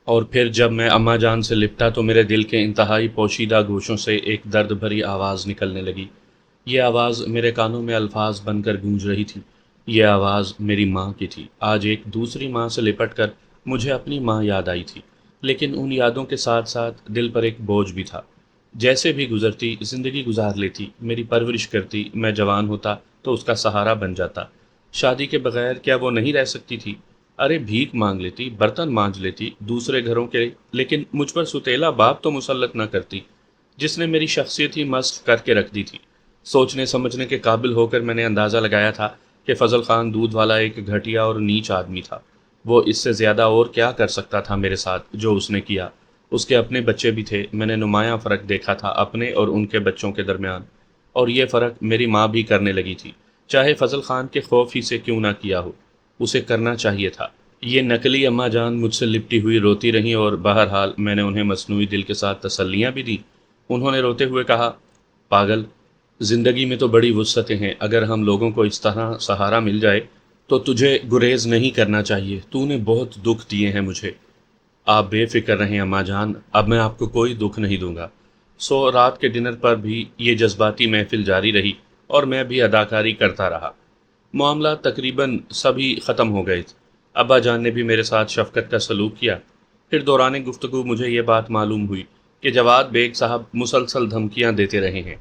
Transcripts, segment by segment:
اور پھر جب میں اماں جان سے لپٹا تو میرے دل کے انتہائی پوشیدہ گوشوں سے ایک درد بھری آواز نکلنے لگی۔ یہ آواز میرے کانوں میں الفاظ بن کر گونج رہی تھی۔ یہ آواز میری ماں کی تھی۔ آج ایک دوسری ماں سے لپٹ کر مجھے اپنی ماں یاد آئی تھی، لیکن ان یادوں کے ساتھ ساتھ دل پر ایک بوجھ بھی تھا۔ جیسے بھی گزرتی زندگی گزار لیتی، میری پرورش کرتی، میں جوان ہوتا تو اس کا سہارا بن جاتا۔ شادی کے بغیر کیا وہ نہیں رہ سکتی تھی؟ ارے بھیک مانگ لیتی، برتن مانج لیتی دوسرے گھروں کے، لیکن مجھ پر ستیلا باپ تو مسلط نہ کرتی، جس نے میری شخصیت ہی مسخ کر کے رکھ دی تھی۔ سوچنے سمجھنے کے قابل ہو کر میں نے اندازہ لگایا تھا کہ فضل خان دودھ والا ایک گھٹیا اور نیچ آدمی تھا۔ وہ اس سے زیادہ اور کیا کر سکتا تھا میرے ساتھ جو اس نے کیا؟ اس کے اپنے بچے بھی تھے، میں نے نمایاں فرق دیکھا تھا اپنے اور ان کے بچوں کے درمیان، اور یہ فرق میری ماں بھی کرنے لگی تھی، چاہے فضل خان کے خوف ہی سے کیوں نہ کیا ہو، اسے کرنا چاہیے تھا۔ یہ نقلی اماں جان مجھ سے لپٹی ہوئی روتی رہیں، اور بہرحال میں نے انہیں مصنوعی دل کے ساتھ تسلیاں بھی دیں۔ انہوں نے روتے ہوئے کہا، پاگل، زندگی میں تو بڑی وسعتیں ہیں، اگر ہم لوگوں کو اس طرح سہارا مل جائے تو تجھے گریز نہیں کرنا چاہیے، تو نے بہت دکھ دیے ہیں مجھے۔ آپ بے فکر رہیں اماں جان، اب میں آپ کو کوئی دکھ نہیں دوں گا۔ سو رات کے ڈنر پر بھی یہ جذباتی محفل جاری رہی، اور میں بھی اداکاری کرتا رہا۔ معاملات تقریباً سبھی ختم ہو گئے تھے۔ ابا جان نے بھی میرے ساتھ شفقت کا سلوک کیا۔ پھر دوران گفتگو مجھے یہ بات معلوم ہوئی کہ جواد بیگ صاحب مسلسل دھمکیاں دیتے رہے ہیں۔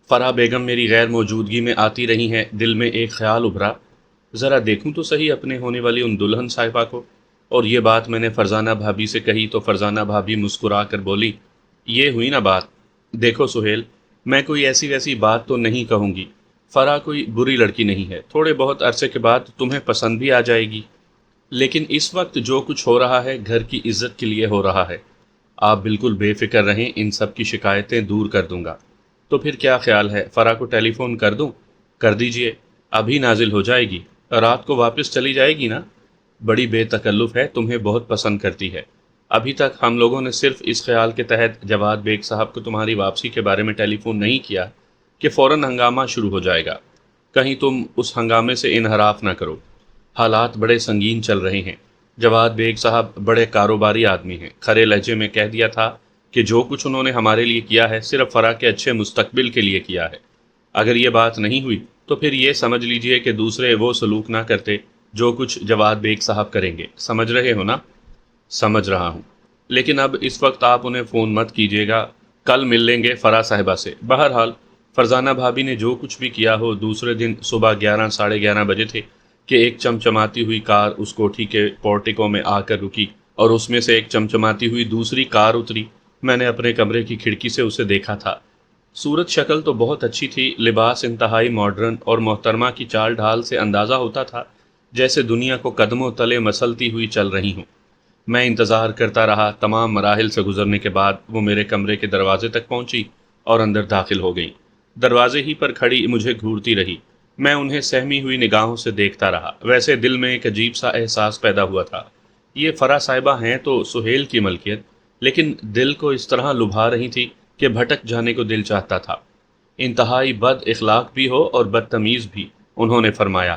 فرح بیگم میری غیر موجودگی میں آتی رہی ہیں۔ دل میں ایک خیال ابھرا، ذرا دیکھوں تو صحیح اپنے ہونے والی ان دلہن صاحبہ کو۔ اور یہ بات میں نے فرزانہ بھابھی سے کہی تو فرزانہ بھابھی مسکرا کر بولی، یہ ہوئی نا بات۔ دیکھو سہیل، میں کوئی ایسی ویسی بات تو نہیں کہوں گی، فرح کوئی بری لڑکی نہیں ہے، تھوڑے بہت عرصے کے بعد تمہیں پسند بھی آ جائے گی، لیکن اس وقت جو کچھ ہو رہا ہے گھر کی عزت کے لیے ہو رہا ہے۔ آپ بالکل بے فکر رہیں، ان سب کی شکایتیں دور کر دوں گا۔ تو پھر کیا خیال ہے، فرح کو ٹیلی فون کر دوں؟ کر دیجئے، ابھی نازل ہو جائے گی، رات کو واپس چلی جائے گی نا؟ بڑی بے تکلف ہے، تمہیں بہت پسند کرتی ہے۔ ابھی تک ہم لوگوں نے صرف اس خیال کے تحت جواد بیگ صاحب کو تمہاری واپسی کے بارے میں ٹیلی فون نہیں کیا کہ فوراً ہنگامہ شروع ہو جائے گا، کہیں تم اس ہنگامے سے انحراف نہ کرو۔ حالات بڑے سنگین چل رہے ہیں۔ جواد بیگ صاحب بڑے کاروباری آدمی ہیں، کھرے لہجے میں کہہ دیا تھا کہ جو کچھ انہوں نے ہمارے لیے کیا ہے صرف فرح کے اچھے مستقبل کے لیے کیا ہے۔ اگر یہ بات نہیں ہوئی تو پھر یہ سمجھ لیجئے کہ دوسرے وہ سلوک نہ کرتے جو کچھ جواد بیگ صاحب کریں گے۔ سمجھ رہے ہو نا؟ سمجھ رہا ہوں، لیکن اب اس وقت آپ انہیں فون مت کیجیے گا، کل مل لیں گے فرح صاحبہ سے۔ بہرحال فرزانہ بھابھی نے جو کچھ بھی کیا ہو، دوسرے دن صبح 11 ساڑھے 11 بجے تھے کہ ایک چمچماتی ہوئی کار اس کوٹھی کے پورٹیکو میں آ کر رکی، اور اس میں سے ایک چمچماتی ہوئی دوسری کار اتری۔ میں نے اپنے کمرے کی کھڑکی سے اسے دیکھا تھا۔ صورت شکل تو بہت اچھی تھی، لباس انتہائی ماڈرن، اور محترمہ کی چال ڈھال سے اندازہ ہوتا تھا جیسے دنیا کو قدموں تلے مسلتی ہوئی چل رہی ہوں۔ میں انتظار کرتا رہا، تمام مراحل سے گزرنے کے بعد وہ میرے کمرے کے دروازے تک پہنچی اور اندر داخل ہو گئی۔ دروازے ہی پر کھڑی مجھے گھورتی رہی۔ میں انہیں سہمی ہوئی نگاہوں سے دیکھتا رہا۔ ویسے دل میں ایک عجیب سا احساس پیدا ہوا تھا۔ یہ فرح صاحبہ ہیں تو سہیل کی ملکیت، لیکن دل کو اس طرح لبھا رہی تھی کہ بھٹک جانے کو دل چاہتا تھا۔ انتہائی بد اخلاق بھی ہو اور بدتمیز بھی، انہوں نے فرمایا۔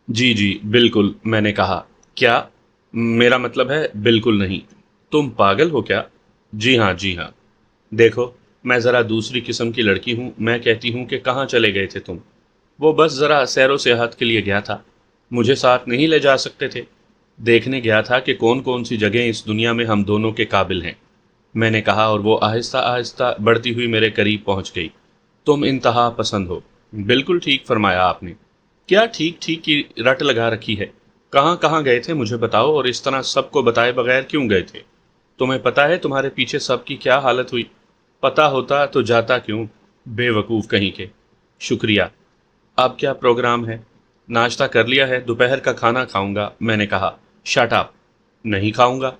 جی جی بالکل، میں نے کہا۔ کیا؟ میرا مطلب ہے بالکل نہیں۔ تم پاگل ہو کیا؟ جی ہاں جی ہاں۔ دیکھو، میں ذرا دوسری قسم کی لڑکی ہوں، میں کہتی ہوں کہ کہاں چلے گئے تھے تم؟ وہ بس ذرا سیر و سیاحت کے لیے گیا تھا۔ مجھے ساتھ نہیں لے جا سکتے تھے؟ دیکھنے گیا تھا کہ کون کون سی جگہیں اس دنیا میں ہم دونوں کے قابل ہیں، میں نے کہا، اور وہ آہستہ آہستہ بڑھتی ہوئی میرے قریب پہنچ گئی۔ تم انتہا پسند ہو۔ بالکل ٹھیک فرمایا آپ نے۔ کیا ٹھیک ٹھیک کی رٹ لگا رکھی ہے؟ کہاں کہاں گئے تھے مجھے بتاؤ، اور اس طرح سب کو بتائے بغیر کیوں گئے تھے؟ تمہیں پتا ہے تمہارے پیچھے سب کی کیا حالت ہوئی؟ پتا ہوتا تو جاتا کیوں، بے وقوف کہیں کے۔ شکریہ۔ اب کیا پروگرام ہے؟ ناشتہ کر لیا ہے، دوپہر کا کھانا کھاؤں گا، میں نے کہا۔ Shut up! نہیں کھاؤں گا،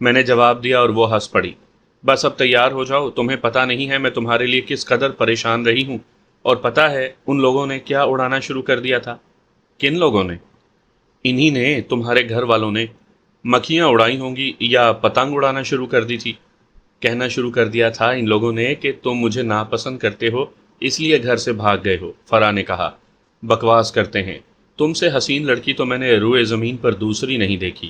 میں نے جواب دیا، اور وہ ہنس پڑی۔ بس اب تیار ہو جاؤ، تمہیں پتہ نہیں ہے میں تمہارے لیے کس قدر پریشان رہی ہوں، اور پتہ ہے ان لوگوں نے کیا اڑانا شروع کر دیا تھا؟ کن لوگوں نے؟ انہی نے، تمہارے گھر والوں نے۔ مکھیاں اڑائی ہوں گی یا پتنگ اڑانا شروع کر دی تھی۔ کہنا شروع کر دیا تھا ان لوگوں نے کہ تم مجھے ناپسند کرتے ہو، اس لیے گھر سے بھاگ گئے ہو، فرح نے کہا۔ بکواس کرتے ہیں، تم سے حسین لڑکی تو میں نے روئے زمین پر دوسری نہیں دیکھی۔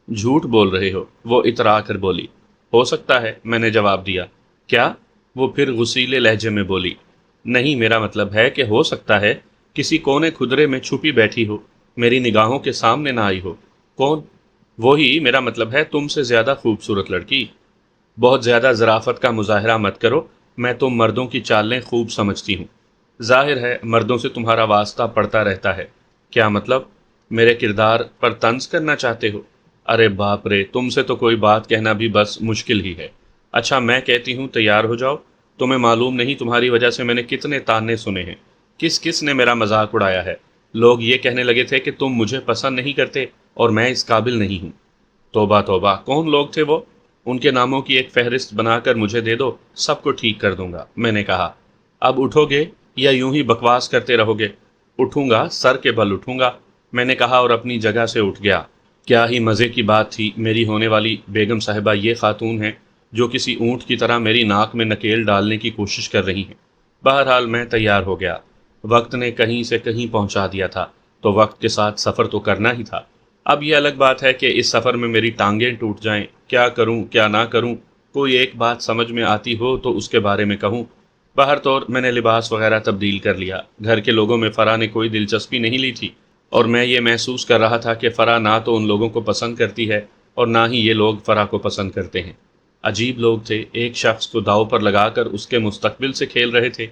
جھوٹ بول رہے ہو، وہ اترا کر بولی۔ ہو سکتا ہے، میں نے جواب دیا۔ کیا؟ وہ پھر غصیلے لہجے میں بولی۔ نہیں، میرا مطلب ہے کہ ہو سکتا ہے کسی کونے کھدرے میں چھپی بیٹھی ہو، میری نگاہوں کے سامنے نہ آئی ہو۔ کون؟ وہی، میرا مطلب ہے تم سے زیادہ خوبصورت لڑکی۔ بہت زیادہ ظرافت کا مظاہرہ مت کرو، میں تم مردوں کی چالیں خوب سمجھتی ہوں۔ ظاہر ہے مردوں سے تمہارا واسطہ پڑتا رہتا ہے۔ کیا مطلب؟ میرے کردار پر طنز کرنا چاہتے ہو؟ ارے باپ رے، تم سے تو کوئی بات کہنا بھی بس مشکل ہی ہے۔ اچھا میں کہتی ہوں تیار ہو جاؤ، تمہیں معلوم نہیں تمہاری وجہ سے میں نے کتنے تانے سنے ہیں، کس کس نے میرا مذاق اڑایا ہے۔ لوگ یہ کہنے لگے تھے کہ تم مجھے پسند نہیں کرتے اور میں اس قابل نہیں ہوں۔ توبہ توبہ، کون لوگ تھے وہ؟ ان کے ناموں کی ایک فہرست بنا کر مجھے دے دو، سب کو ٹھیک کر دوں گا، میں نے کہا۔ اب اٹھو گے یا یوں ہی بکواس کرتے رہو گے؟ اٹھوں گا، سر کے بل اٹھوں گا، میں نے کہا اور اپنی جگہ سے اٹھ گیا۔ کیا ہی مزے کی بات تھی، میری ہونے والی بیگم صاحبہ یہ خاتون ہیں جو کسی اونٹ کی طرح میری ناک میں نکیل ڈالنے کی کوشش کر رہی ہیں۔ بہرحال میں تیار ہو گیا، وقت نے کہیں سے کہیں پہنچا دیا تھا، تو وقت کے ساتھ سفر تو کرنا ہی تھا۔ اب یہ الگ بات ہے کہ اس سفر میں میری ٹانگیں ٹوٹ جائیں، کیا کروں کیا نہ کروں، کوئی ایک بات سمجھ میں آتی ہو تو اس کے بارے میں کہوں۔ باہر طور میں نے لباس وغیرہ تبدیل کر لیا۔ گھر کے لوگوں میں فرح نے کوئی دلچسپی نہیں لی تھی، اور میں یہ محسوس کر رہا تھا کہ فرح نہ تو ان لوگوں کو پسند کرتی ہے اور نہ ہی یہ لوگ فرح کو پسند کرتے ہیں۔ عجیب لوگ تھے، ایک شخص کو داؤ پر لگا کر اس کے مستقبل سے کھیل رہے تھے۔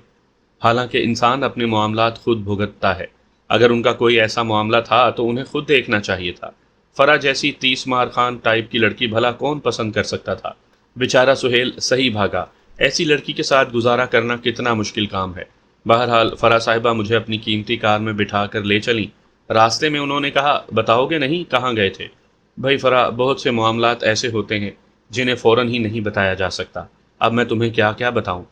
حالانکہ انسان اپنے معاملات خود بھگتتا ہے، اگر ان کا کوئی ایسا معاملہ تھا تو انہیں خود دیکھنا چاہیے تھا۔ فرح جیسی 30 مار خان ٹائپ کی لڑکی بھلا کون پسند کر سکتا تھا؟ بیچارہ سہیل صحیح بھاگا، ایسی لڑکی کے ساتھ گزارا کرنا کتنا مشکل کام ہے۔ بہرحال فرح صاحبہ مجھے اپنی قیمتی کار میں بٹھا کر لے چلیں۔ راستے میں انہوں نے کہا، بتاؤ گے نہیں کہاں گئے تھے؟ بھائی فرح، بہت سے معاملات ایسے ہوتے ہیں جنہیں فوراً ہی نہیں بتایا جا سکتا، اب میں تمہیں کیا کیا بتاؤں؟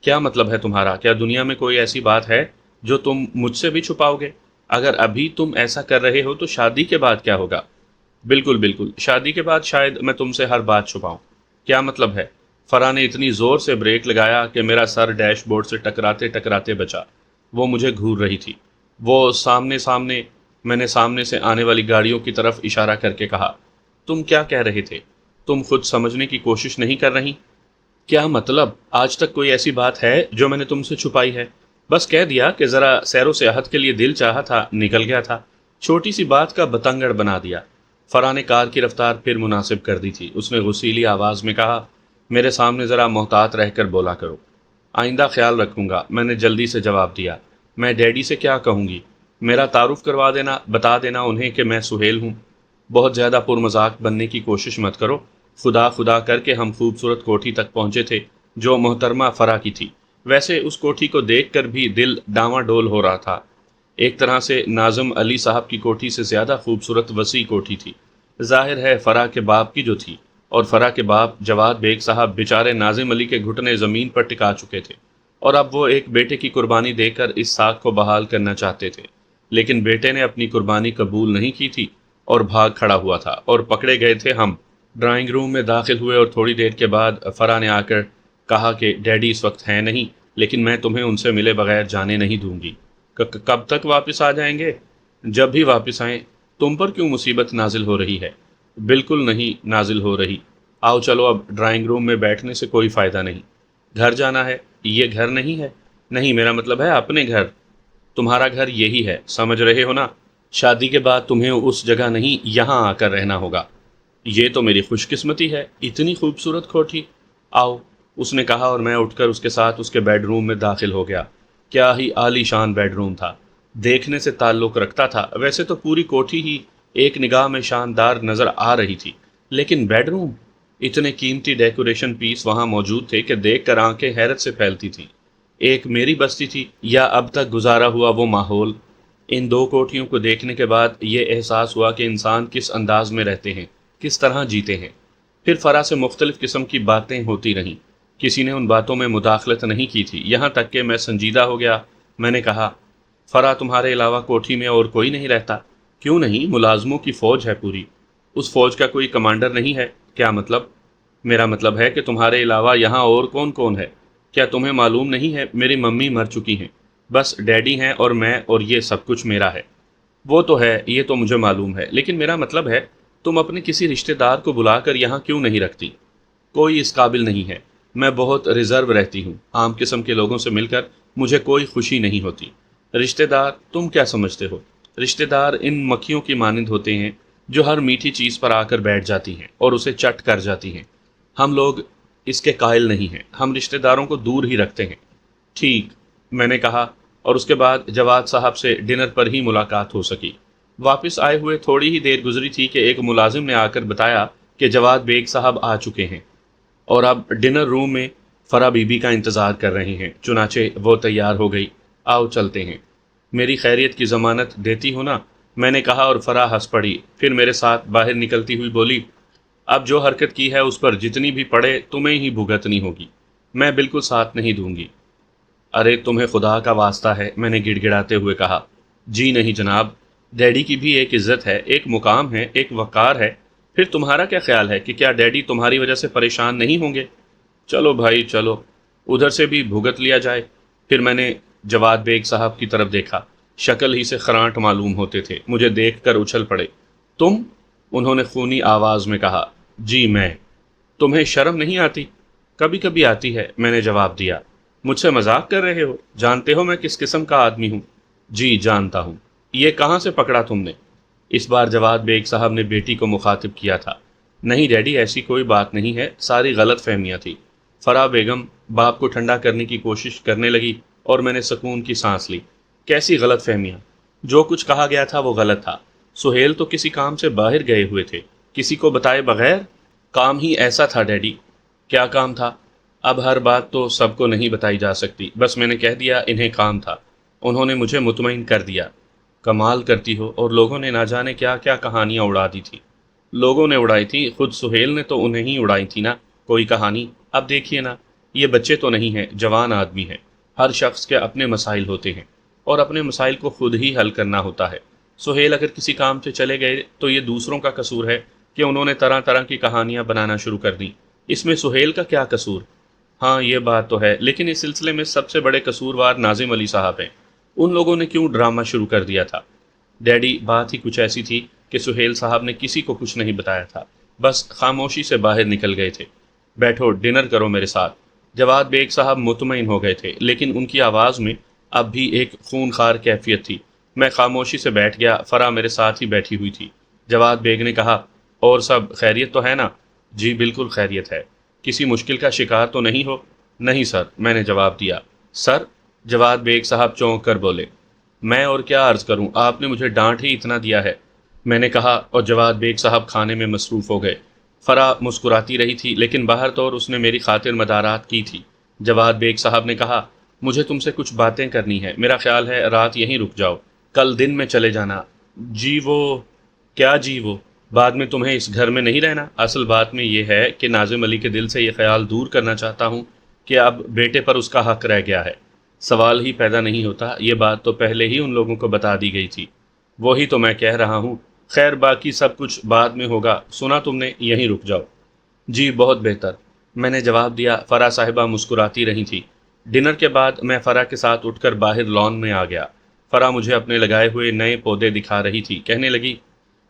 کیا مطلب ہے تمہارا؟ کیا دنیا میں کوئی ایسی بات ہے جو تم مجھ سے بھی چھپاؤ گے؟ اگر ابھی تم ایسا کر رہے ہو تو شادی کے بعد کیا ہوگا؟ بالکل بالکل، شادی کے بعد شاید میں تم سے ہر بات چھپاؤں۔ کیا مطلب ہے؟ فرح نے اتنی زور سے بریک لگایا کہ میرا سر ڈیش بورڈ سے ٹکراتے ٹکراتے بچا۔ وہ مجھے گھور رہی تھی۔ وہ سامنے میں نے سامنے سے آنے والی گاڑیوں کی طرف اشارہ کر کے کہا، تم کیا کہہ رہے تھے؟ تم خود سمجھنے کی کوشش نہیں کر رہی؟ کیا مطلب؟ آج تک کوئی ایسی بات ہے جو میں نے تم سے چھپائی ہے؟ بس کہہ دیا کہ ذرا سیر و سیاحت کے لیے دل چاہا تھا، نکل گیا تھا۔ چھوٹی سی بات کا بتنگڑ بنا دیا۔ فرح نے کار کی رفتار پھر مناسب کر دی تھی۔ اس نے غصیلی آواز میں کہا، میرے سامنے ذرا محتاط رہ کر بولا کرو۔ آئندہ خیال رکھوں گا، میں نے جلدی سے جواب دیا۔ میں ڈیڈی سے کیا کہوں گی؟ میرا تعارف کروا دینا، بتا دینا انہیں کہ میں سہیل ہوں۔ بہت زیادہ پرمذاق بننے کی کوشش مت کرو۔ خدا خدا کر کے ہم خوبصورت کوٹھی تک پہنچے تھے جو محترمہ فرح کی تھی۔ ویسے اس کوٹھی کو دیکھ کر بھی دل ڈاواں ڈول ہو رہا تھا۔ ایک طرح سے ناظم علی صاحب کی کوٹھی سے زیادہ خوبصورت وسیع کوٹھی تھی۔ ظاہر ہے فرح کے باپ کی جو تھی، اور فرح کے باپ جواد بیگ صاحب بیچارے ناظم علی کے گھٹنے زمین پر ٹکا چکے تھے، اور اب وہ ایک بیٹے کی قربانی دے کر اس ساکھ کو بحال کرنا چاہتے تھے۔ لیکن بیٹے نے اپنی قربانی قبول نہیں کی تھی اور بھاگ کھڑا ہوا تھا، اور پکڑے گئے تھے ہم۔ ڈرائنگ روم میں داخل ہوئے اور تھوڑی دیر کے بعد فرح نے آ کر کہا کہ ڈیڈی اس وقت ہیں نہیں، لیکن میں تمہیں ان سے ملے بغیر جانے نہیں دوں گی۔ کب تک واپس آ جائیں گے؟ جب بھی واپس آئیں۔ تم پر کیوں مصیبت نازل ہو رہی ہے؟ بالکل نہیں نازل ہو رہی۔ آؤ چلو، اب ڈرائنگ روم میں بیٹھنے سے کوئی فائدہ نہیں۔ گھر جانا ہے؟ یہ گھر نہیں ہے۔ نہیں، میرا مطلب ہے اپنے گھر۔ تمہارا گھر یہی ہے، سمجھ رہے ہو نا؟ شادی کے بعد تمہیں اس جگہ نہیں، یہاں آ کر رہنا ہوگا۔ یہ تو میری خوش قسمتی ہے، اتنی خوبصورت کوٹھی۔ آؤ، اس نے کہا، اور میں اٹھ کر اس کے ساتھ اس کے بیڈ روم میں داخل ہو گیا۔ کیا ہی عالی شان بیڈ روم تھا، دیکھنے سے تعلق رکھتا تھا۔ ویسے تو پوری کوٹھی ہی ایک نگاہ میں شاندار نظر آ رہی تھی، لیکن بیڈ روم، اتنے قیمتی ڈیکوریشن پیس وہاں موجود تھے کہ دیکھ کر آنکھیں حیرت سے پھیلتی تھیں۔ ایک میری بستی تھی یا اب تک گزارا ہوا وہ ماحول؟ ان دو کوٹھیوں کو دیکھنے کے بعد یہ احساس ہوا کہ انسان کس انداز میں رہتے ہیں، کس طرح جیتے ہیں۔ پھر فرح سے مختلف قسم کی باتیں ہوتی رہیں، کسی نے ان باتوں میں مداخلت نہیں کی تھی، یہاں تک کہ میں سنجیدہ ہو گیا۔ میں نے کہا، فرح تمہارے علاوہ کوٹھی میں اور کوئی نہیں رہتا؟ کیوں نہیں، ملازموں کی فوج ہے پوری۔ اس فوج کا کوئی کمانڈر نہیں ہے؟ کیا مطلب؟ میرا مطلب ہے کہ تمہارے علاوہ یہاں اور کون کون ہے؟ کیا تمہیں معلوم نہیں ہے میری ممی مر چکی ہیں، بس ڈیڈی ہیں اور میں، اور یہ سب کچھ میرا ہے۔ وہ تو ہے، یہ تو مجھے معلوم ہے، لیکن میرا مطلب ہے تم اپنے کسی رشتہ دار کو بلا کر یہاں کیوں نہیں رکھتی؟ کوئی اس قابل نہیں ہے، میں بہت ریزرو رہتی ہوں، عام قسم کے لوگوں سے مل کر مجھے کوئی خوشی نہیں ہوتی۔ رشتہ دار تم کیا سمجھتے ہو؟ رشتہ دار ان مکھیوں کی مانند ہوتے ہیں جو ہر میٹھی چیز پر آ کر بیٹھ جاتی ہیں اور اسے چٹ کر جاتی ہیں۔ ہم لوگ اس کے قائل نہیں ہیں، ہم رشتہ داروں کو دور ہی رکھتے ہیں۔ ٹھیک، میں نے کہا، اور اس کے بعد جواد صاحب سے ڈنر پر ہی ملاقات ہو سکی۔ واپس آئے ہوئے تھوڑی ہی دیر گزری تھی کہ ایک ملازم نے آ کر بتایا کہ جواد بیگ صاحب آ چکے ہیں اور اب ڈنر روم میں فرا بی بی کا انتظار کر رہے ہیں۔ چنانچہ وہ تیار ہو گئی۔ آؤ چلتے ہیں، میری خیریت کی ضمانت دیتی ہو نا؟ میں نے کہا اور فرا ہنس پڑی، پھر میرے ساتھ باہر نکلتی ہوئی بولی، اب جو حرکت کی ہے اس پر جتنی بھی پڑے تمہیں ہی بھگتنی ہوگی، میں بالکل ساتھ نہیں دوں گی۔ ارے تمہیں خدا کا واسطہ ہے، میں نے گڑ گڑاتے ہوئے کہا۔ جی نہیں جناب، ڈیڈی کی بھی ایک عزت ہے، ایک مقام ہے، ایک وقار ہے۔ پھر تمہارا کیا خیال ہے کہ کیا ڈیڈی تمہاری وجہ سے پریشان نہیں ہوں گے؟ چلو بھائی چلو، ادھر سے بھی بھگت لیا جائے۔ پھر میں نے جواد بیگ صاحب کی طرف دیکھا، شکل ہی سے خرانٹ معلوم ہوتے تھے، مجھے دیکھ کر اچھل پڑے۔ تم؟ انہوں نے خونی آواز میں کہا۔ جی میں۔ تمہیں شرم نہیں آتی؟ کبھی کبھی آتی ہے، میں نے جواب دیا۔ مجھ سے مذاق کر رہے ہو؟ جانتے ہو میں کس قسم کا آدمی ہوں؟ جی جانتا ہوں۔ یہ کہاں سے پکڑا تم نے؟ اس بار جواد بیگ صاحب نے بیٹی کو مخاطب کیا تھا۔ نہیں ڈیڈی، ایسی کوئی بات نہیں ہے، ساری غلط فہمیاں تھی۔ فرا بیگم باپ کو ٹھنڈا کرنے کی کوشش کرنے لگی اور میں نے سکون کی سانس لی۔ کیسی غلط فہمیاں؟ جو کچھ کہا گیا تھا وہ غلط تھا۔ سہیل تو کسی کام سے باہر گئے ہوئے تھے، کسی کو بتائے بغیر۔ کام ہی ایسا تھا ڈیڈی۔ کیا کام تھا؟ اب ہر بات تو سب کو نہیں بتائی جا سکتی، بس میں نے کہہ دیا انہیں کام تھا۔ انہوں نے مجھے مطمئن کر دیا۔ کمال کرتی ہو، اور لوگوں نے نہ جانے کیا کیا کہانیاں اڑا دی تھی۔ لوگوں نے اڑائی تھی، خود سہیل نے تو انہیں ہی اڑائی تھی نا کوئی کہانی۔ اب دیکھیے نا، یہ بچے تو نہیں ہیں، جوان آدمی ہیں۔ ہر شخص کے اپنے مسائل ہوتے ہیں اور اپنے مسائل کو خود ہی حل کرنا ہوتا ہے۔ سہیل اگر کسی کام سے چلے گئے تو یہ دوسروں کا قصور ہے کہ انہوں نے طرح طرح کی کہانیاں بنانا شروع کر دیں۔ اس میں سہیل کا کیا قصور؟ ہاں یہ بات تو ہے، لیکن اس سلسلے میں سب سے بڑے قصوروار ناظم علی صاحب ہیں۔ ان لوگوں نے کیوں ڈرامہ شروع کر دیا تھا؟ ڈیڈی بات ہی کچھ ایسی تھی کہ سہیل صاحب نے کسی کو کچھ نہیں بتایا تھا، بس خاموشی سے باہر نکل گئے تھے۔ بیٹھو ڈنر کرو میرے ساتھ۔ جواد بیگ صاحب مطمئن ہو گئے تھے، لیکن ان کی آواز میں اب بھی ایک خونخوار کیفیت تھی۔ میں خاموشی سے بیٹھ گیا، فرا میرے ساتھ ہی بیٹھی ہوئی تھی۔ جواد بیگ نے کہا، اور سب خیریت تو ہے نا؟ جی بالکل خیریت ہے۔ کسی مشکل کا شکار تو نہیں ہو؟ نہیں سر، میں نے جواب دیا۔ سر؟ جواد بیگ صاحب چونک کر بولے۔ میں اور کیا عرض کروں، آپ نے مجھے ڈانٹ ہی اتنا دیا ہے، میں نے کہا، اور جواد بیگ صاحب کھانے میں مصروف ہو گئے۔ فرا مسکراتی رہی تھی، لیکن باہر طور اس نے میری خاطر مدارات کی تھی۔ جواد بیگ صاحب نے کہا، مجھے تم سے کچھ باتیں کرنی ہے، میرا خیال ہے رات یہیں رک جاؤ، کل دن میں چلے جانا۔ جی وہ کیا؟ جی وہ بعد میں تمہیں اس گھر میں نہیں رہنا؟ اصل بات میں یہ ہے کہ ناظم علی کے دل سے یہ خیال دور کرنا چاہتا ہوں کہ اب بیٹے پر اس کا حق رہ گیا ہے۔ سوال ہی پیدا نہیں ہوتا، یہ بات تو پہلے ہی ان لوگوں کو بتا دی گئی تھی۔ وہی تو میں کہہ رہا ہوں، خیر باقی سب کچھ بعد میں ہوگا، سنا تم نے، یہیں رک جاؤ۔ جی بہت بہتر، میں نے جواب دیا۔ فرا صاحبہ مسکراتی رہی تھی۔ ڈنر کے بعد میں فرا کے ساتھ اٹھ کر باہر لان میں آ گیا۔ فرا مجھے اپنے لگائے ہوئے نئے پودے دکھا رہی تھی، کہنے لگی،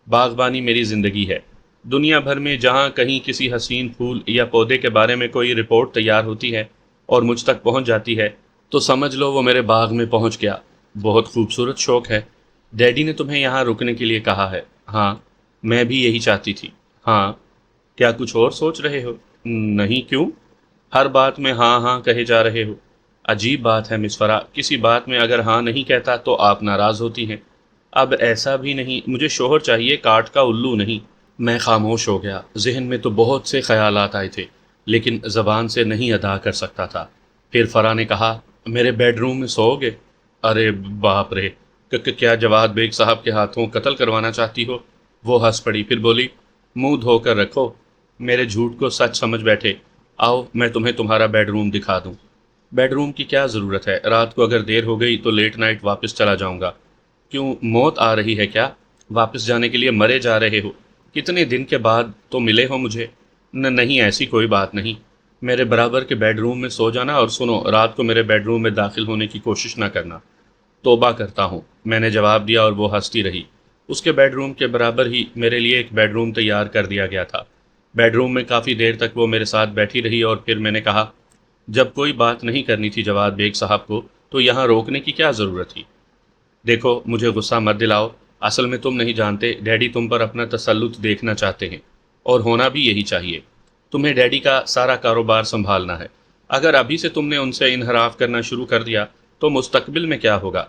باغبانی میری زندگی ہے۔ دنیا بھر میں جہاں کہیں کسی حسین پھول یا پودے کے بارے میں کوئی رپورٹ تیار ہوتی ہے اور مجھ تک پہنچ جاتی ہے تو سمجھ لو وہ میرے باغ میں پہنچ گیا۔ بہت خوبصورت شوق ہے۔ ڈیڈی نے تمہیں یہاں رکنے کے لیے کہا ہے؟ ہاں، میں بھی یہی چاہتی تھی۔ ہاں، کیا کچھ اور سوچ رہے ہو؟ نہیں، کیوں؟ ہر بات میں ہاں ہاں کہے جا رہے ہو۔ عجیب بات ہے مس فرا، کسی بات میں اگر ہاں نہیں کہتا تو آپ ناراض ہوتی ہیں۔ اب ایسا بھی نہیں، مجھے شوہر چاہیے، کاٹ کا الو نہیں۔ میں خاموش ہو گیا۔ ذہن میں تو بہت سے خیالات آئے تھے، لیکن زبان سے نہیں ادا کر سکتا تھا۔ پھر فرا نے کہا، میرے بیڈ روم میں سو گے؟ ارے باپ رے، کیا جواد بیگ صاحب کے ہاتھوں قتل کروانا چاہتی ہو؟ وہ ہنس پڑی، پھر بولی، منہ دھو کر رکھو، میرے جھوٹ کو سچ سمجھ بیٹھے۔ آؤ میں تمہیں تمہارا بیڈ روم دکھا دوں۔ بیڈ روم کی کیا ضرورت ہے؟ رات کو اگر دیر ہو گئی تو لیٹ نائٹ واپس چلا جاؤں گا۔ کیوں، موت آ رہی ہے کیا؟ واپس جانے کے لیے مرے جا رہے ہو؟ کتنے دن کے بعد تو ملے ہو مجھے۔ نہیں ایسی کوئی بات نہیں، میرے برابر کے بیڈ روم میں سو جانا، اور سنو، رات کو میرے بیڈ روم میں داخل ہونے کی کوشش نہ کرنا۔ توبہ کرتا ہوں، میں نے جواب دیا، اور وہ ہنستی رہی۔ اس کے بیڈ روم کے برابر ہی میرے لیے ایک بیڈ روم تیار کر دیا گیا تھا۔ بیڈ روم میں کافی دیر تک وہ میرے ساتھ بیٹھی رہی اور پھر میں نے کہا، جب کوئی بات نہیں کرنی تھی جواد بیگ صاحب کو تو یہاں روکنے کی کیا ضرورت تھی؟ دیکھو مجھے غصہ مت دلاؤ، اصل میں تم نہیں جانتے ڈیڈی تم پر اپنا تسلط دیکھنا چاہتے ہیں، اور ہونا بھی یہی چاہیے۔ تمہیں ڈیڈی کا سارا کاروبار سنبھالنا ہے، اگر ابھی سے تم نے ان سے انحراف کرنا شروع کر دیا تو مستقبل میں کیا ہوگا؟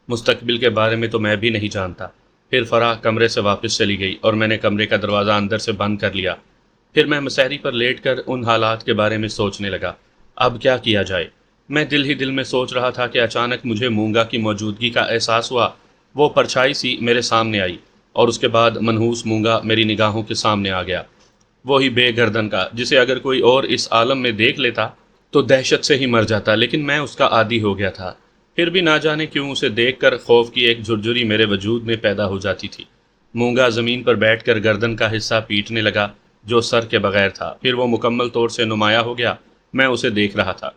مستقبل کے بارے میں تو میں بھی نہیں جانتا۔ پھر فرح کمرے سے واپس چلی گئی اور میں نے کمرے کا دروازہ اندر سے بند کر لیا۔ پھر میں مسحری پر لیٹ کر ان حالات کے بارے میں سوچنے لگا، اب کیا کیا جائے؟ میں دل ہی دل میں سوچ رہا تھا کہ اچانک مجھے مونگا کی موجودگی کا احساس ہوا۔ وہ پرچھائی سی میرے سامنے آئی اور اس کے بعد منحوس مونگا میری نگاہوں کے سامنے آ گیا، وہی بے گردن کا جسے اگر کوئی اور اس عالم میں دیکھ لیتا تو دہشت سے ہی مر جاتا، لیکن میں اس کا عادی ہو گیا تھا۔ پھر بھی نہ جانے کیوں اسے دیکھ کر خوف کی ایک جھرجھری میرے وجود میں پیدا ہو جاتی تھی۔ مونگا زمین پر بیٹھ کر گردن کا حصہ پیٹنے لگا جو سر کے بغیر تھا، پھر وہ مکمل طور سے نمایاں ہو گیا۔ میں اسے دیکھ رہا تھا۔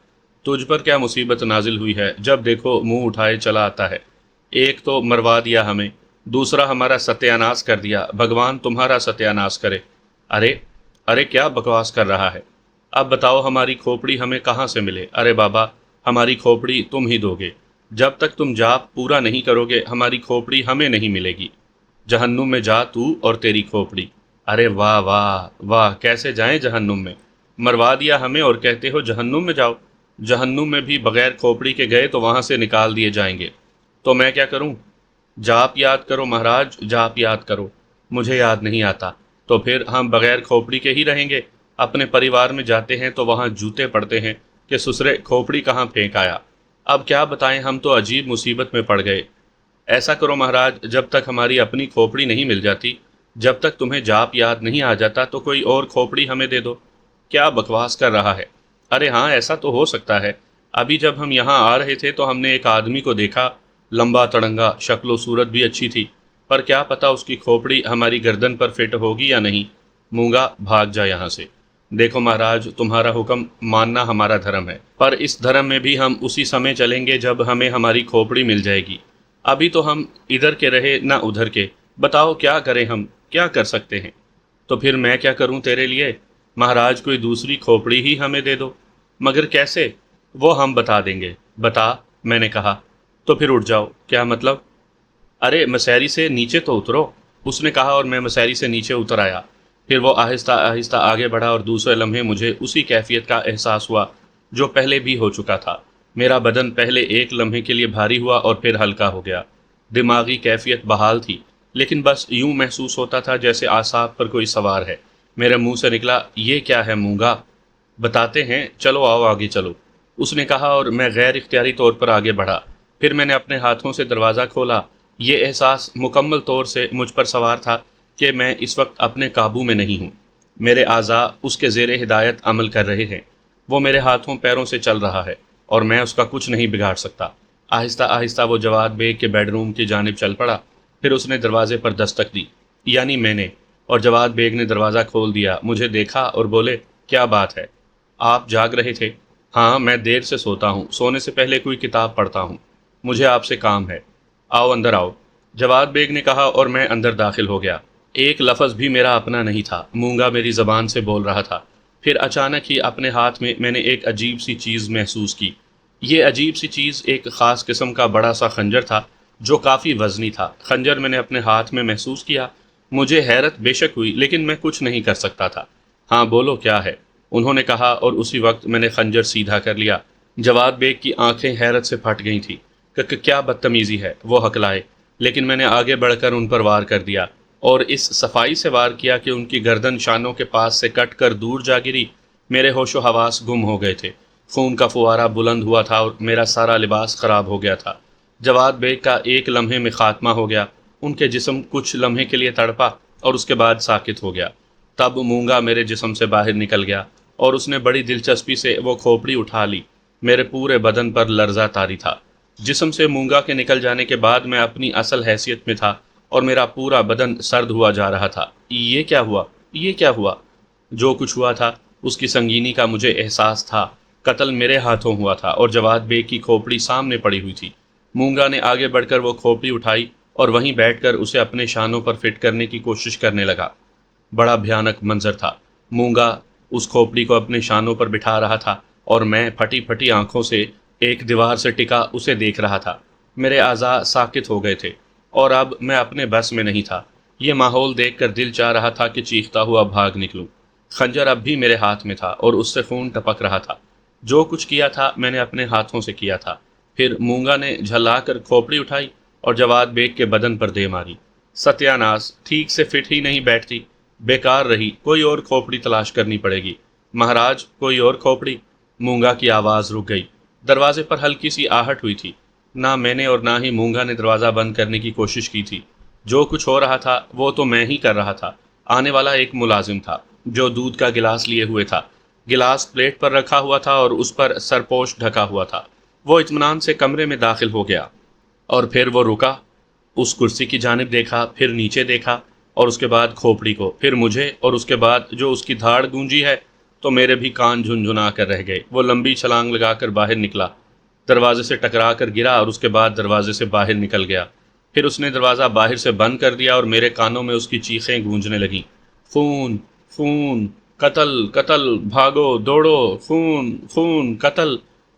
تجھ پر کیا مصیبت نازل ہوئی ہے؟ جب دیکھو منہ اٹھائے چلا آتا ہے۔ ایک تو مروا دیا ہمیں، دوسرا ہمارا ستیاناش کر دیا، بھگوان تمہارا ستیاناش کرے۔ ارے کیا بکواس کر رہا ہے؟ اب بتاؤ ہماری کھوپڑی ہمیں کہاں سے ملے؟ ارے بابا، ہماری کھوپڑی تم ہی دو گے، جب تک تم جاپ پورا نہیں کرو گے ہماری کھوپڑی ہمیں نہیں ملے گی۔ جہنم میں جا تو اور تیری کھوپڑی۔ ارے واہ واہ واہ، کیسے جائیں جہنم میں؟ مروا دیا ہمیں اور کہتے ہو جہنم میں جاؤ؟ جہنم میں بھی بغیر کھوپڑی کے گئے تو وہاں سے نکال دیے جائیں گے۔ تو میں کیا کروں؟ جاپ یاد کرو مہاراج، جاپ یاد کرو۔ مجھے یاد نہیں آتا۔ تو پھر ہم بغیر کھوپڑی کے ہی رہیں گے؟ اپنے پریوار میں جاتے ہیں تو وہاں جوتے پڑتے ہیں کہ سسرے کھوپڑی کہاں پھینک آیا۔ اب کیا بتائیں، ہم تو عجیب مصیبت میں پڑ گئے۔ ایسا کرو مہاراج، جب تک ہماری اپنی کھوپڑی نہیں مل جاتی، جب تک تمہیں جاپ یاد نہیں آ جاتا تو کوئی اور کھوپڑی ہمیں دے دو۔ کیا بکواس کر رہا ہے؟ ارے ہاں، ایسا تو ہو سکتا ہے۔ ابھی جب ہم یہاں آ رہے تھے تو ہم نے ایک آدمی کو دیکھا، لمبا تڑنگا، شکل و صورت بھی اچھی تھی، پر کیا پتا اس کی کھوپڑی ہماری گردن پر فٹ ہوگی یا نہیں۔ مونگا بھاگ جا یہاں سے۔ دیکھو مہاراج، تمہارا حکم ماننا ہمارا دھرم ہے، پر اس دھرم میں بھی ہم اسی سمے چلیں گے جب ہمیں ہماری کھوپڑی مل جائے گی۔ ابھی تو ہم ادھر کے رہے نہ ادھر کے، بتاؤ کیا کریں؟ ہم کیا کر سکتے ہیں؟ تو پھر میں کیا کروں تیرے لیے؟ مہاراج کوئی دوسری کھوپڑی ہی ہمیں دے دو۔ مگر کیسے؟ وہ ہم بتا دیں گے۔ بتا، میں نے کہا۔ تو پھر اٹھ جاؤ۔ کیا مطلب؟ ارے مسحری سے نیچے تو اترو، اس نے کہا اور میں مسحری سے نیچے اتر آیا۔ پھر وہ آہستہ آہستہ آگے بڑھا اور دوسرے لمحے مجھے اسی کیفیت کا احساس ہوا جو پہلے بھی ہو چکا تھا۔ میرا بدن پہلے ایک لمحے کے لیے بھاری ہوا اور پھر ہلکا ہو گیا۔ دماغی کیفیت بحال تھی، لیکن بس یوں محسوس ہوتا تھا جیسے اعصاب پر کوئی سوار ہے۔ میرے منہ سے نکلا، یہ کیا ہے مونگا؟ بتاتے ہیں، چلو آؤ آگے چلو، اس نے کہا اور میں غیر اختیاری طور پر آگے بڑھا۔ پھر میں نے اپنے ہاتھوں سے دروازہ کھولا۔ یہ احساس مکمل طور سے مجھ پر سوار تھا کہ میں اس وقت اپنے قابو میں نہیں ہوں۔ میرے اعضاء اس کے زیر ہدایت عمل کر رہے ہیں۔ وہ میرے ہاتھوں پیروں سے چل رہا ہے اور میں اس کا کچھ نہیں بگاڑ سکتا۔ آہستہ آہستہ وہ جواد بیگ کے بیڈ روم کی جانب چل پڑا۔ پھر اس نے دروازے پر دستک دی، یعنی میں نے، اور جواد بیگ نے دروازہ کھول دیا، مجھے دیکھا اور بولے، کیا بات ہے؟ آپ جاگ رہے تھے؟ ہاں، میں دیر سے سوتا ہوں، سونے سے پہلے کوئی کتاب پڑھتا ہوں، مجھے آپ سے کام ہے۔ آؤ اندر آؤ، جواد بیگ نے کہا اور میں اندر داخل ہو گیا۔ ایک لفظ بھی میرا اپنا نہیں تھا، مونگا میری زبان سے بول رہا تھا۔ پھر اچانک ہی اپنے ہاتھ میں نے ایک عجیب سی چیز محسوس کی۔ یہ عجیب سی چیز ایک خاص قسم کا بڑا سا خنجر تھا جو کافی وزنی تھا۔ خنجر میں نے اپنے ہاتھ میں محسوس کیا۔ مجھے حیرت بے شک ہوئی، لیکن میں کچھ نہیں کر سکتا تھا۔ ہاں بولو کیا ہے، انہوں نے کہا اور اسی وقت میں نے خنجر سیدھا کر لیا۔ جواد بیگ کی آنکھیں حیرت سے پھٹ گئی تھیں کہ کیا بدتمیزی ہے، وہ ہکلائے، لیکن میں نے آگے بڑھ کر ان پر وار کر دیا اور اس صفائی سے وار کیا کہ ان کی گردن شانوں کے پاس سے کٹ کر دور جا گری۔ میرے ہوش و حواس گم ہو گئے تھے، خون کا فوارہ بلند ہوا تھا اور میرا سارا لباس خراب ہو گیا تھا۔ جواد بیگ کا ایک لمحے میں خاتمہ ہو گیا، ان کے جسم کچھ لمحے کے لیے تڑپا اور اس کے بعد ساکت ہو گیا۔ تب مونگا میرے جسم سے باہر نکل گیا اور اس نے بڑی دلچسپی سے وہ کھوپڑی اٹھا لی۔ میرے پورے بدن پر لرزہ طاری تھا۔ جسم سے مونگا کے نکل جانے کے بعد میں اپنی اصل حیثیت میں تھا اور میرا پورا بدن سرد ہوا جا رہا تھا۔ یہ کیا ہوا؟ یہ کیا ہوا؟ جو کچھ ہوا تھا اس کی سنگینی کا مجھے احساس تھا۔ قتل میرے ہاتھوں ہوا تھا اور جواد بیگ کی کھوپڑی سامنے پڑی ہوئی تھی۔ مونگا نے آگے بڑھ کر وہ کھوپڑی اٹھائی اور وہیں بیٹھ کر اسے اپنے شانوں پر فٹ کرنے کی کوشش کرنے لگا۔ بڑا بھیانک منظر تھا۔ مونگا اس کھوپڑی کو اپنے شانوں پر بٹھا رہا تھا اور میں پھٹی پھٹی آنکھوں سے ایک دیوار سے ٹکا اسے دیکھ رہا تھا۔ میرے اعضاء ساکت ہو گئے تھے اور اب میں اپنے بس میں نہیں تھا۔ یہ ماحول دیکھ کر دل چاہ رہا تھا کہ چیختا ہوا بھاگ نکلوں۔ خنجر اب بھی میرے ہاتھ میں تھا اور اس سے خون ٹپک رہا تھا۔ جو کچھ کیا تھا میں نے اپنے ہاتھوں سے کیا تھا۔ پھر مونگا نے جھلا کر کھوپڑی اٹھائی اور جواد بیگ کے بدن پر دے ماری۔ ستیہ ناس، ٹھیک سے فٹ ہی نہیں بیٹھتی، بیکار رہی، کوئی اور کھوپڑی تلاش کرنی پڑے گی۔ مہاراج، کوئی اور کھوپڑی؟ مونگا کی آواز رک گئی۔ دروازے پر ہلکی سی آہٹ ہوئی تھی۔ نہ میں نے اور نہ ہی مونگا نے دروازہ بند کرنے کی کوشش کی تھی۔ جو کچھ ہو رہا تھا وہ تو میں ہی کر رہا تھا۔ آنے والا ایک ملازم تھا جو دودھ کا گلاس لیے ہوئے تھا۔ گلاس پلیٹ پر رکھا ہوا تھا اور اس پر سرپوش ڈھکا ہوا تھا۔ وہ اطمینان سے کمرے میں داخل ہو گیا اور پھر وہ رکا، اس کرسی کی جانب دیکھا، پھر نیچے دیکھا اور اس کے بعد کھوپڑی کو، پھر مجھے، اور اس کے بعد جو اس کی دھاڑ گونجی ہے تو میرے بھی کان جھنجھنا کر رہ گئے۔ وہ لمبی چھلانگ لگا کر باہر نکلا، دروازے سے ٹکرا کر گرا اور اس کے بعد دروازے سے باہر نکل گیا۔ پھر اس نے دروازہ باہر سے بند کر دیا اور میرے کانوں میں اس کی چیخیں گونجنے لگیں، خون، خون، قتل، قتل، بھاگو، دوڑو، خون، خون، قتل۔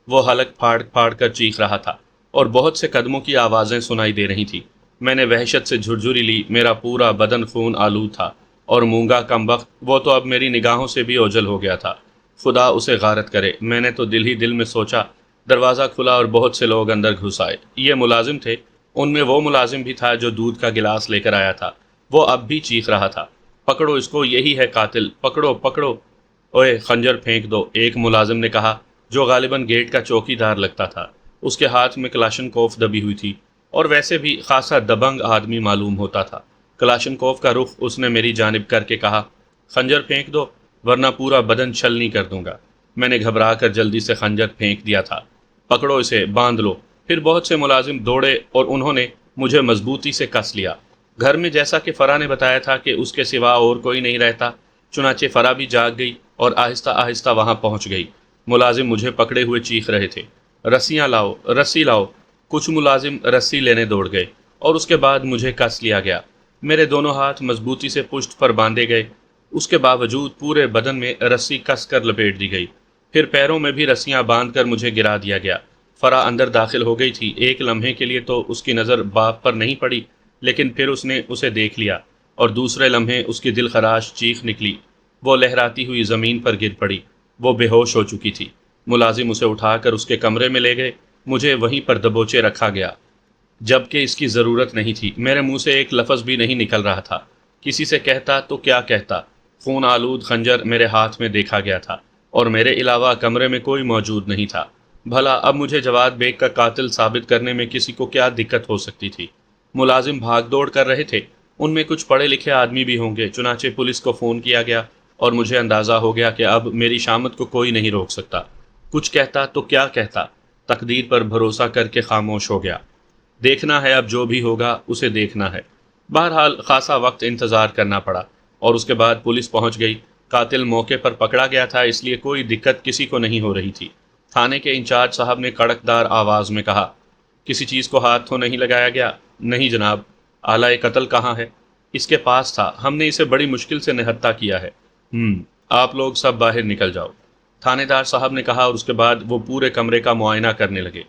وہ حلق پھاڑ پھاڑ کر چیخ رہا تھا اور بہت سے قدموں کی آوازیں سنائی دے رہی تھیں۔ میں نے وحشت سے جھرجھری لی، میرا پورا بدن خون آلود تھا اور مونگا کمبخت، وہ تو اب میری نگاہوں سے بھی اوجھل ہو گیا تھا۔ خدا اسے غارت کرے، میں نے تو دل ہی دل میں سوچا۔ دروازہ کھلا اور بہت سے لوگ اندر گھس آئے۔ یہ ملازم تھے، ان میں وہ ملازم بھی تھا جو دودھ کا گلاس لے کر آیا تھا۔ وہ اب بھی چیخ رہا تھا، پکڑو اس کو، یہی ہے قاتل، پکڑو، پکڑو۔ اوئے خنجر پھینک دو، ایک ملازم نے کہا جو غالباً گیٹ کا چوکی دار لگتا تھا۔ اس کے ہاتھ میں کلاشنکوف دبی ہوئی تھی اور ویسے بھی خاصا دبنگ آدمی معلوم ہوتا تھا۔ کلاشنکوف کا رخ اس نے میری جانب کر کے کہا، خنجر پھینک دو ورنہ پورا بدن چھلنی کر دوں گا۔ میں نے گھبرا کر جلدی سے خنجر پھینک دیا تھا۔ پکڑو اسے، باندھ لو۔ پھر بہت سے ملازم دوڑے اور انہوں نے مجھے مضبوطی سے کس لیا۔ گھر میں جیسا کہ فرا نے بتایا تھا کہ اس کے سوا اور کوئی نہیں رہتا، چنانچہ فرا بھی جاگ گئی اور آہستہ آہستہ وہاں پہنچ گئی۔ ملازم مجھے پکڑے ہوئے چیخ رہے تھے، رسیاں لاؤ، رسی لاؤ۔ کچھ ملازم رسی لینے دوڑ گئے اور اس کے بعد مجھے کس لیا گیا۔ میرے دونوں ہاتھ مضبوطی سے پشت پر باندھے گئے، اس کے باوجود پورے بدن میں رسی کس کر لپیٹ دی گئی۔ پھر پیروں میں بھی رسیاں باندھ کر مجھے گرا دیا گیا۔ فرا اندر داخل ہو گئی تھی۔ ایک لمحے کے لیے تو اس کی نظر باپ پر نہیں پڑی، لیکن پھر اس نے اسے دیکھ لیا اور دوسرے لمحے اس کی دل خراش چیخ نکلی۔ وہ لہراتی ہوئی زمین پر گر پڑی۔ وہ بے ہوش ہو چکی تھی۔ ملازم اسے اٹھا کر اس کے کمرے میں لے گئے۔ مجھے وہیں پر دبوچے رکھا گیا، جبکہ اس کی ضرورت نہیں تھی۔ میرے منہ سے ایک لفظ بھی نہیں نکل رہا تھا۔ کسی سے کہتا تو کیا کہتا؟ خون آلود خنجر میرے ہاتھ میں دیکھا گیا تھا اور میرے علاوہ کمرے میں کوئی موجود نہیں تھا۔ بھلا اب مجھے جواد بیگ کا قاتل ثابت کرنے میں کسی کو کیا دقت ہو سکتی تھی؟ ملازم بھاگ دوڑ کر رہے تھے، ان میں کچھ پڑھے لکھے آدمی بھی ہوں گے، چنانچہ پولیس کو فون کیا گیا اور مجھے اندازہ ہو گیا کہ اب میری شامت کو کوئی نہیں روک سکتا۔ کچھ کہتا تو کیا کہتا؟ تقدیر پر بھروسہ کر کے خاموش ہو گیا۔ دیکھنا ہے، اب جو بھی ہوگا اسے دیکھنا ہے۔ بہرحال خاصا وقت انتظار کرنا پڑا اور اس کے بعد پولیس پہنچ گئی۔ قاتل موقع پر پکڑا گیا تھا، اس لیے کوئی دقت کسی کو نہیں ہو رہی تھی۔ تھانے کے انچارج صاحب نے کڑکدار آواز میں کہا، کسی چیز کو ہاتھ تو نہیں لگایا گیا؟ نہیں جناب۔ آلہ قتل کہاں ہے؟ اس کے پاس تھا، ہم نے اسے بڑی مشکل سے نہتہ کیا ہے۔ آپ لوگ سب باہر نکل جاؤ، تھانے دار صاحب نے کہا اور اس کے بعد وہ پورے کمرے کا معائنہ کرنے لگے۔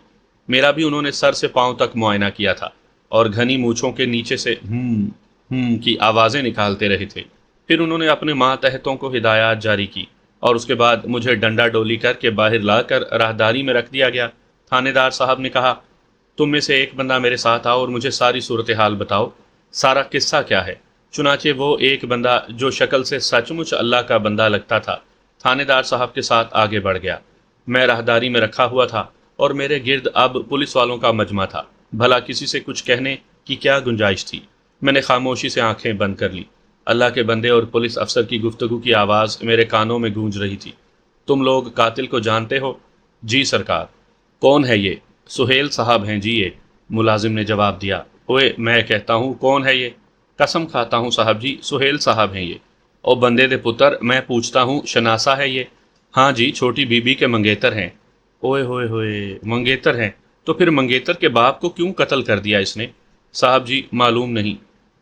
میرا بھی انہوں نے سر سے پاؤں تک معائنہ کیا تھا اور گھنی مونچھوں کے نیچے سے کی آوازیں نکالتے رہے تھے۔ پھر انہوں نے اپنے ماتحتوں کو ہدایات جاری کی اور اس کے بعد مجھے ڈنڈا ڈولی کر کے باہر لا کر راہداری میں رکھ دیا گیا۔ تھانے دار صاحب نے کہا، تم میں سے ایک بندہ میرے ساتھ آؤ اور مجھے ساری صورتحال بتاؤ، سارا قصہ کیا ہے؟ چنانچہ وہ ایک بندہ جو شکل سے سچ مچ اللہ کا بندہ لگتا تھا تھانے دار صاحب کے ساتھ آگے بڑھ گیا۔ میں راہداری میں رکھا ہوا تھا اور میرے گرد اب پولیس والوں کا مجمع تھا۔ بھلا کسی سے کچھ کہنے کی کیا گنجائش تھی؟ میں نے خاموشی سے آنکھیں بند کر لی۔ اللہ کے بندے اور پولیس افسر کی گفتگو کی آواز میرے کانوں میں گونج رہی تھی۔ تم لوگ قاتل کو جانتے ہو؟ جی سرکار۔ کون ہے یہ؟ سہیل صاحب ہیں جی یہ، ملازم نے جواب دیا۔ اوئے میں کہتا ہوں کون ہے یہ؟ قسم کھاتا ہوں صاحب جی، سہیل صاحب ہیں یہ۔ او بندے دے پتر، میں پوچھتا ہوں شناسا ہے یہ؟ ہاں جی، چھوٹی بی بی کے منگیتر ہیں۔ اوئے ہوئے ہوئے، منگیتر ہیں؟ تو پھر منگیتر کے باپ کو کیوں قتل کر دیا اس نے؟ صاحب جی معلوم نہیں۔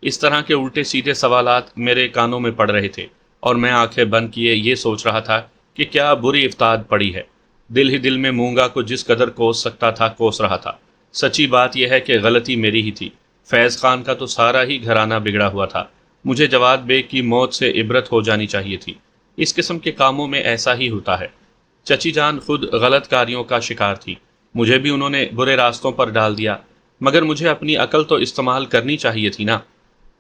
اس طرح کے الٹے سیدھے سوالات میرے کانوں میں پڑ رہے تھے اور میں آنکھیں بند کیے یہ سوچ رہا تھا کہ کیا بری افتاد پڑی ہے۔ دل ہی دل میں مونگا کو جس قدر کوس سکتا تھا کوس رہا تھا۔ سچی بات یہ ہے کہ غلطی میری ہی تھی۔ فیض خان کا تو سارا ہی گھرانہ بگڑا ہوا تھا۔ مجھے جواد بیگ کی موت سے عبرت ہو جانی چاہیے تھی۔ اس قسم کے کاموں میں ایسا ہی ہوتا ہے۔ چچی جان خود غلط کاریوں کا شکار تھی، مجھے بھی انہوں نے برے راستوں پر ڈال دیا، مگر مجھے اپنی عقل تو استعمال کرنی چاہیے تھی نا۔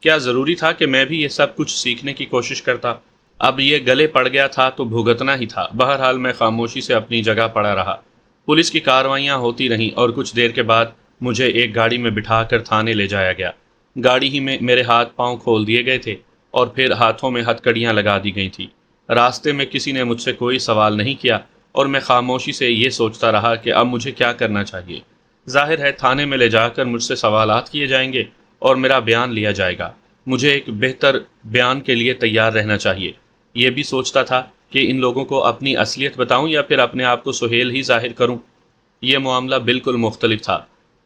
کیا ضروری تھا کہ میں بھی یہ سب کچھ سیکھنے کی کوشش کرتا؟ اب یہ گلے پڑ گیا تھا تو بھگتنا ہی تھا۔ بہرحال میں خاموشی سے اپنی جگہ پڑا رہا۔ پولیس کی کارروائیاں ہوتی رہیں اور کچھ دیر کے بعد مجھے ایک گاڑی میں بٹھا کر تھانے لے جایا گیا۔ گاڑی ہی میں میرے ہاتھ پاؤں کھول دیے گئے تھے اور پھر ہاتھوں میں ہتھ کڑیاں لگا دی گئی تھیں۔ راستے میں کسی نے مجھ سے کوئی سوال نہیں کیا اور میں خاموشی سے یہ سوچتا رہا کہ اب مجھے کیا کرنا چاہیے۔ ظاہر ہے تھانے میں لے جا کر مجھ سے سوالات کیے جائیں گے اور میرا بیان لیا جائے گا۔ مجھے ایک بہتر بیان کے لیے تیار رہنا چاہیے۔ یہ بھی سوچتا تھا کہ ان لوگوں کو اپنی اصلیت بتاؤں یا پھر اپنے آپ کو سہیل ہی ظاہر کروں۔ یہ معاملہ بالکل مختلف تھا۔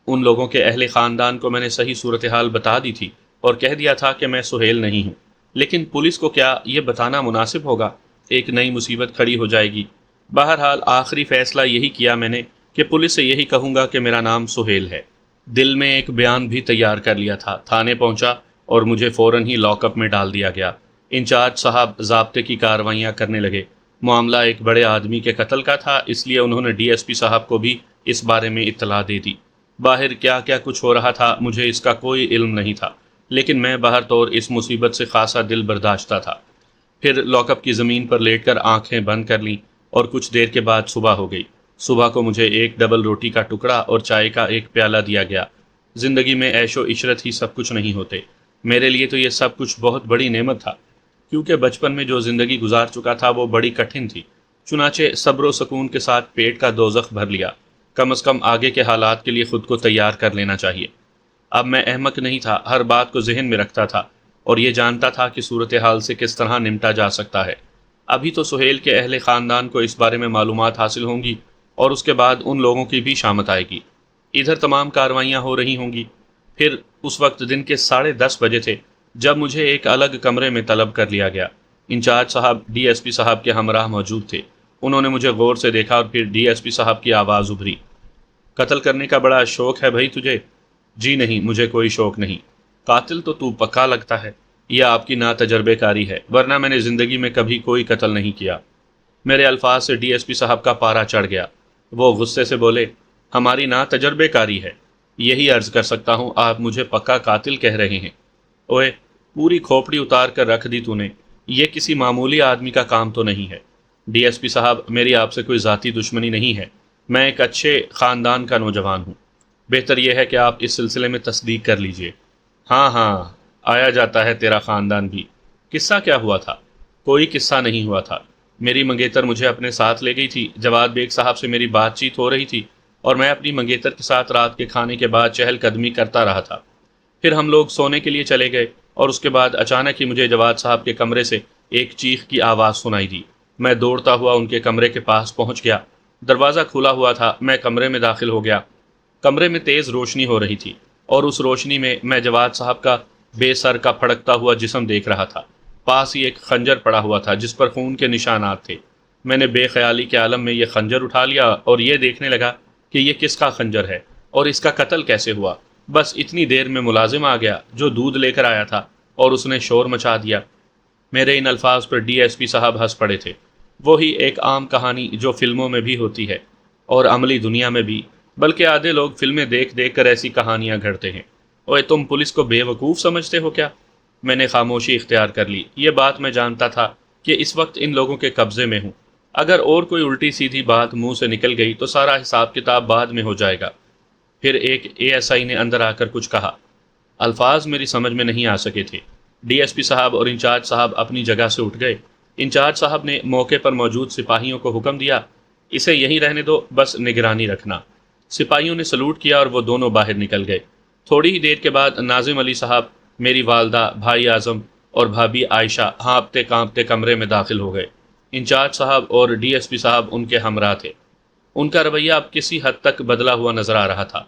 ان لوگوں کے اہل خاندان کو میں نے صحیح صورتحال بتا دی تھی اور کہہ دیا تھا کہ میں سہیل نہیں ہوں، لیکن پولیس کو کیا یہ بتانا مناسب ہوگا؟ ایک نئی مصیبت کھڑی ہو جائے گی۔ بہرحال آخری فیصلہ یہی کیا میں نے کہ پولیس سے یہی کہوں گا کہ میرا نام سہیل ہے۔ دل میں ایک بیان بھی تیار کر لیا تھا۔ تھانے پہنچا اور مجھے فوراً ہی لاک اپ میں ڈال دیا گیا۔ انچارج صاحب ضابطے کی کارروائیاں کرنے لگے۔ معاملہ ایک بڑے آدمی کے قتل کا تھا، اس لیے انہوں نے ڈی ایس پی صاحب کو بھی اس بارے میں اطلاع دے دی۔ باہر کیا کیا کچھ ہو رہا تھا مجھے اس کا کوئی علم نہیں تھا، لیکن میں باہر طور اس مصیبت سے خاصا دل برداشتہ تھا۔ پھر لاک اپ کی زمین پر لیٹ کر آنکھیں بند کر لیں اور کچھ دیر کے بعد صبح ہو گئی۔ صبح کو مجھے ایک ڈبل روٹی کا ٹکڑا اور چائے کا ایک پیالہ دیا گیا۔ زندگی میں عیش و عشرت ہی سب کچھ نہیں ہوتے۔ میرے لیے تو یہ سب کچھ بہت بڑی نعمت تھا، کیونکہ بچپن میں جو زندگی گزار چکا تھا وہ بڑی کٹھن تھی۔ چنانچہ صبر و سکون کے ساتھ پیٹ کا دوزخ بھر لیا۔ کم از کم آگے کے حالات کے لیے خود کو تیار کر لینا چاہیے۔ اب میں احمق نہیں تھا، ہر بات کو ذہن میں رکھتا تھا اور یہ جانتا تھا کہ صورتحال سے کس طرح نمٹا جا سکتا ہے۔ ابھی تو سہیل کے اہل خاندان کو اس بارے میں معلومات حاصل ہوں گی اور اس کے بعد ان لوگوں کی بھی شامت آئے گی۔ ادھر تمام کارروائیاں ہو رہی ہوں گی۔ پھر اس وقت دن کے 10:30 بجے تھے جب مجھے ایک الگ کمرے میں طلب کر لیا گیا۔ انچارج صاحب ڈی ایس پی صاحب کے ہمراہ موجود تھے۔ انہوں نے مجھے غور سے دیکھا اور پھر ڈی ایس پی صاحب کی آواز ابھری، قتل کرنے کا بڑا شوق ہے بھائی تجھے؟ جی نہیں، مجھے کوئی شوق نہیں۔ قاتل تو پکا لگتا ہے۔ یہ آپ کی ناتجربے کاری ہے، ورنہ میں نے زندگی میں کبھی کوئی قتل نہیں کیا۔ میرے الفاظ سے ڈی ایس پی صاحب کا پارا چڑھ گیا۔ وہ غصے سے بولے، ہماری ناتجربے کاری ہے، یہی عرض کر سکتا ہوں، آپ مجھے پکا قاتل کہہ رہے ہیں؟ اوئے، پوری کھوپڑی اتار کر رکھ دی تو نے۔ یہ کسی معمولی آدمی کا کام تو نہیں ہے۔ ڈی ایس پی صاحب، میری آپ سے کوئی ذاتی دشمنی نہیں ہے، میں ایک اچھے خاندان کا نوجوان ہوں۔ بہتر یہ ہے کہ آپ اس سلسلے میں تصدیق کر لیجئے۔ ہاں ہاں، آیا جاتا ہے تیرا خاندان بھی۔ قصہ کیا ہوا تھا؟ کوئی قصہ نہیں ہوا تھا۔ میری منگیتر مجھے اپنے ساتھ لے گئی تھی۔ جواد بیگ صاحب سے میری بات چیت ہو رہی تھی اور میں اپنی منگیتر کے ساتھ رات کے کھانے کے بعد چہل قدمی کرتا رہا تھا۔ پھر ہم لوگ سونے کے لیے چلے گئے اور اس کے بعد اچانک ہی مجھے جواد صاحب کے کمرے سے ایک چیخ کی آواز سنائی دی۔ میں دوڑتا ہوا ان کے کمرے کے پاس پہنچ گیا۔ دروازہ کھلا ہوا تھا، میں کمرے میں داخل ہو گیا۔ کمرے میں تیز روشنی ہو رہی تھی اور اس روشنی میں جواد صاحب کا بے سر کا پھڑکتا ہوا جسم دیکھ رہا تھا۔ پاس ہی ایک خنجر پڑا ہوا تھا جس پر خون کے نشانات تھے۔ میں نے بے خیالی کے عالم میں یہ خنجر اٹھا لیا اور یہ دیکھنے لگا کہ یہ کس کا خنجر ہے اور اس کا قتل کیسے ہوا۔ بس اتنی دیر میں ملازم آ گیا جو دودھ لے کر آیا تھا اور اس نے شور مچا دیا۔ میرے ان الفاظ پر ڈی ایس پی صاحب ہنس پڑے تھے۔ وہی ایک عام کہانی جو فلموں میں بھی ہوتی ہے اور عملی دنیا میں بھی، بلکہ آدھے لوگ فلمیں دیکھ دیکھ کر ایسی کہانیاں گھڑتے ہیں۔ اوے، تم پولیس کو بے وقوف سمجھتے ہو کیا؟ میں نے خاموشی اختیار کر لی۔ یہ بات میں جانتا تھا کہ اس وقت ان لوگوں کے قبضے میں ہوں۔ اگر اور کوئی الٹی سیدھی بات منہ سے نکل گئی تو سارا حساب کتاب بعد میں ہو جائے گا۔ پھر ایک اے ایس آئی نے اندر آ کر کچھ کہا۔ الفاظ میری سمجھ میں نہیں آ سکے تھے۔ ڈی ایس پی صاحب اور انچارج صاحب اپنی جگہ سے اٹھ گئے۔ انچارج صاحب نے موقع پر موجود سپاہیوں کو حکم دیا، اسے یہیں رہنے دو، بس نگرانی رکھنا۔ سپاہیوں نے سلوٹ کیا اور وہ دونوں باہر نکل گئے۔ تھوڑی ہی دیر کے بعد ناظم علی صاحب، میری والدہ، بھائی اعظم اور بھابھی عائشہ ہانپتے کانپتے کمرے میں داخل ہو گئے۔ انچارج صاحب اور ڈی ایس پی صاحب ان کے ہمراہ تھے۔ ان کا رویہ اب کسی حد تک بدلا ہوا نظر آ رہا تھا۔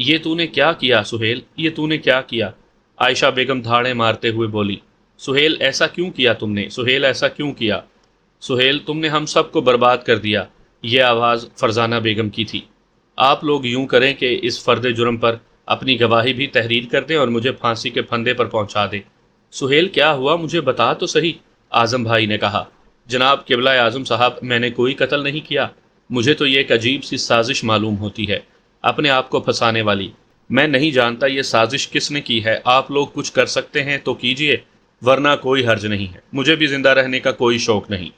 یہ تو نے کیا کیا سہیل، یہ تو نے کیا کیا؟ عائشہ بیگم دھاڑیں مارتے ہوئے بولی۔ سہیل ایسا کیوں کیا تم نے؟ سہیل ایسا کیوں کیا؟ سہیل تم نے ہم سب کو برباد کر دیا۔ یہ آواز فرزانہ بیگم کی تھی۔ آپ لوگ یوں کریں کہ اس فرد جرم پر اپنی گواہی بھی تحریر کر دیں اور مجھے پھانسی کے پھندے پر پہنچا دیں۔ سہیل کیا ہوا، مجھے بتا تو صحیح، اعظم بھائی نے کہا۔ جناب قبلہ اعظم صاحب، میں نے کوئی قتل نہیں کیا۔ مجھے تو یہ ایک عجیب سی سازش معلوم ہوتی ہے، اپنے آپ کو پھنسانے والی۔ میں نہیں جانتا یہ سازش کس نے کی ہے۔ آپ لوگ کچھ کر سکتے ہیں تو کیجئے، ورنہ کوئی حرج نہیں ہے، مجھے بھی زندہ رہنے کا کوئی شوق نہیں۔